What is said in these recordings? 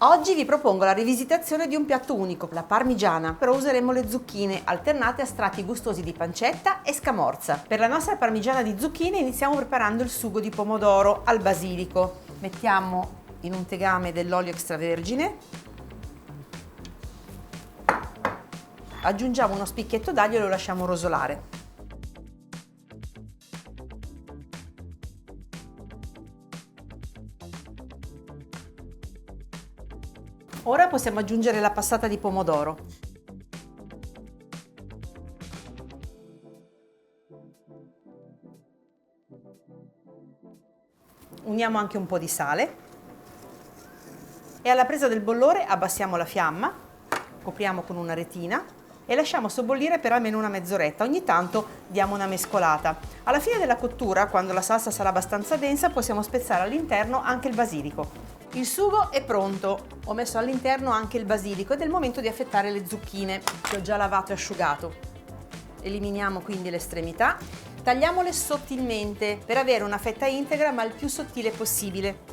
Oggi vi propongo la rivisitazione di un piatto unico, la parmigiana, però useremo le zucchine alternate a strati gustosi di pancetta e scamorza. Per la nostra parmigiana di zucchine iniziamo preparando il sugo di pomodoro al basilico. Mettiamo in un tegame dell'olio extravergine, aggiungiamo uno spicchietto d'aglio e lo lasciamo rosolare. Ora possiamo aggiungere la passata di pomodoro. Uniamo anche un po' di sale e alla presa del bollore abbassiamo la fiamma, copriamo con una retina e lasciamo sobbollire per almeno una mezz'oretta. Ogni tanto diamo una mescolata. Alla fine della cottura, quando la salsa sarà abbastanza densa, possiamo spezzare all'interno anche il basilico. Il sugo è pronto, ho messo all'interno anche il basilico ed è il momento di affettare le zucchine che ho già lavato e asciugato. Eliminiamo quindi le estremità, tagliamole sottilmente per avere una fetta integra ma il più sottile possibile.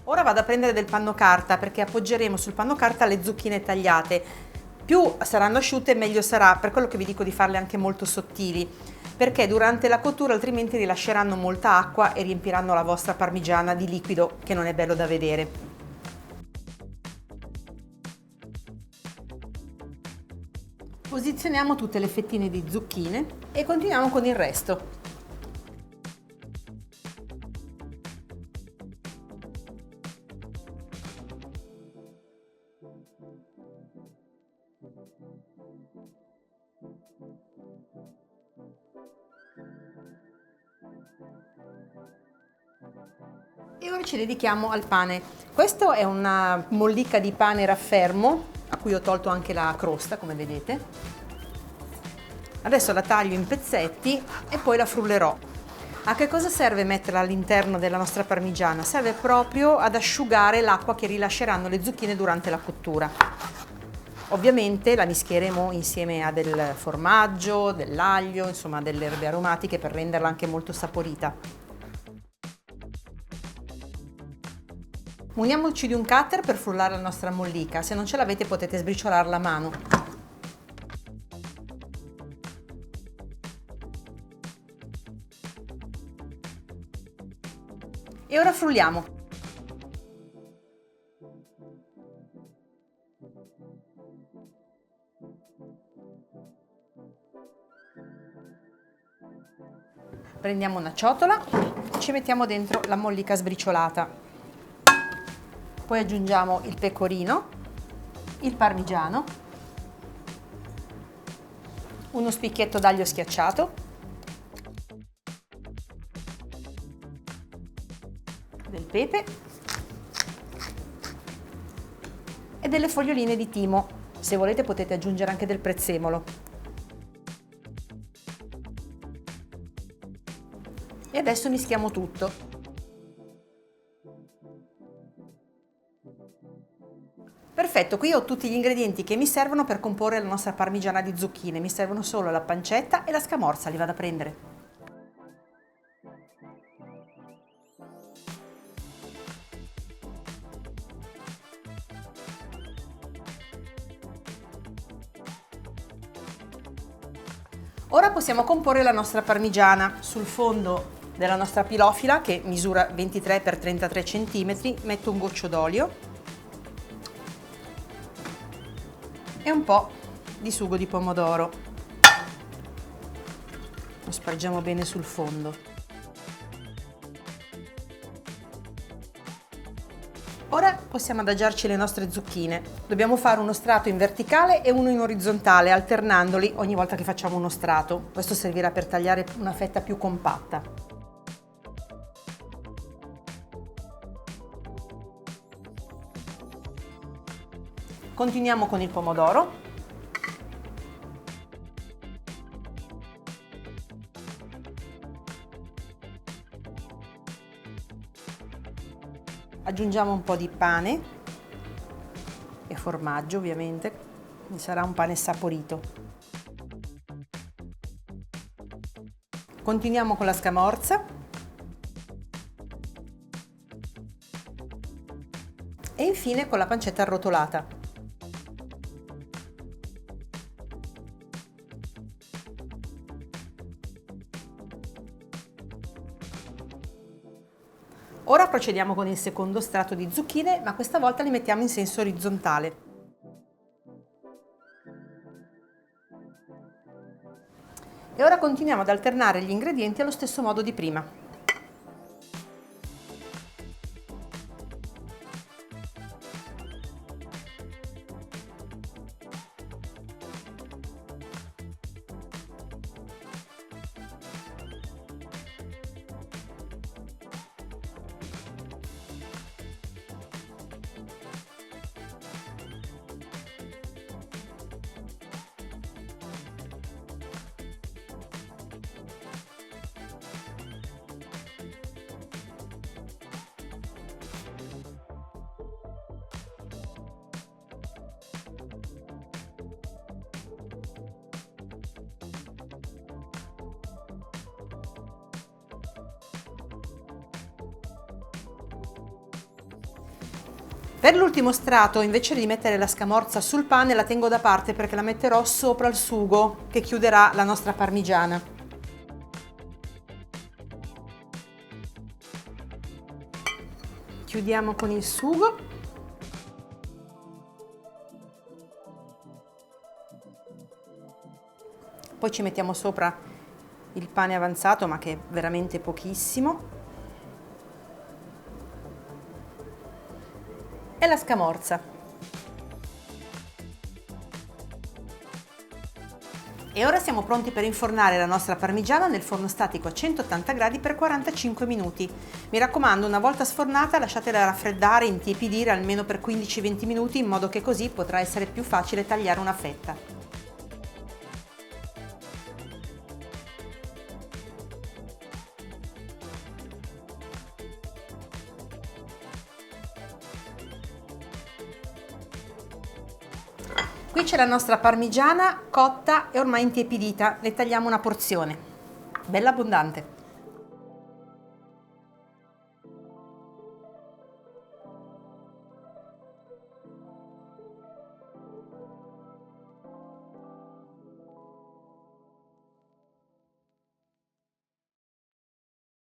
Ora vado a prendere del panno carta perché appoggeremo sul panno carta le zucchine tagliate. Più saranno asciutte meglio sarà, per quello che vi dico di farle anche molto sottili, perché durante la cottura altrimenti rilasceranno molta acqua e riempiranno la vostra parmigiana di liquido che non è bello da vedere. Posizioniamo tutte le fettine di zucchine e continuiamo con il resto. E ora ci dedichiamo al pane. Questo è una mollica di pane raffermo, a cui ho tolto anche la crosta, come vedete. Adesso la taglio in pezzetti e poi la frullerò. A che cosa serve metterla all'interno della nostra parmigiana? Serve proprio ad asciugare l'acqua che rilasceranno le zucchine durante la cottura. Ovviamente la mischieremo insieme a del formaggio, dell'aglio, insomma delle erbe aromatiche per renderla anche molto saporita. Muniamoci di un cutter per frullare la nostra mollica, se non ce l'avete potete sbriciolarla a mano. E ora frulliamo. Prendiamo una ciotola e ci mettiamo dentro la mollica sbriciolata. Poi aggiungiamo il pecorino, il parmigiano, uno spicchietto d'aglio schiacciato, del pepe e delle foglioline di timo. Se volete potete aggiungere anche del prezzemolo. E adesso mischiamo tutto. Perfetto, qui ho tutti gli ingredienti che mi servono per comporre la nostra parmigiana di zucchine. Mi servono solo la pancetta e la scamorza, li vado a prendere. Ora possiamo comporre la nostra parmigiana. Sul fondo della nostra pilofila, che misura 23 x 33 cm, metto un goccio d'olio e un po' di sugo di pomodoro. Lo spargiamo bene sul fondo. Ora possiamo adagiarci le nostre zucchine. Dobbiamo fare uno strato in verticale e uno in orizzontale, alternandoli ogni volta che facciamo uno strato. Questo servirà per tagliare una fetta più compatta. Continuiamo con il pomodoro. Aggiungiamo un po' di pane e formaggio ovviamente, quindi sarà un pane saporito. Continuiamo con la scamorza e infine con la pancetta arrotolata. Ora procediamo con il secondo strato di zucchine, ma questa volta li mettiamo in senso orizzontale. E ora continuiamo ad alternare gli ingredienti allo stesso modo di prima. Per l'ultimo strato, invece di mettere la scamorza sul pane, la tengo da parte perché la metterò sopra il sugo che chiuderà la nostra parmigiana. Chiudiamo con il sugo. Poi ci mettiamo sopra il pane avanzato, ma che è veramente pochissimo. E la scamorza. E ora siamo pronti per infornare la nostra parmigiana nel forno statico a 180 gradi per 45 minuti. Mi raccomando, una volta sfornata lasciatela raffreddare, intiepidire almeno per 15-20 minuti, in modo che così potrà essere più facile tagliare una fetta. Qui c'è la nostra parmigiana cotta e ormai intiepidita, ne tagliamo una porzione, bella abbondante.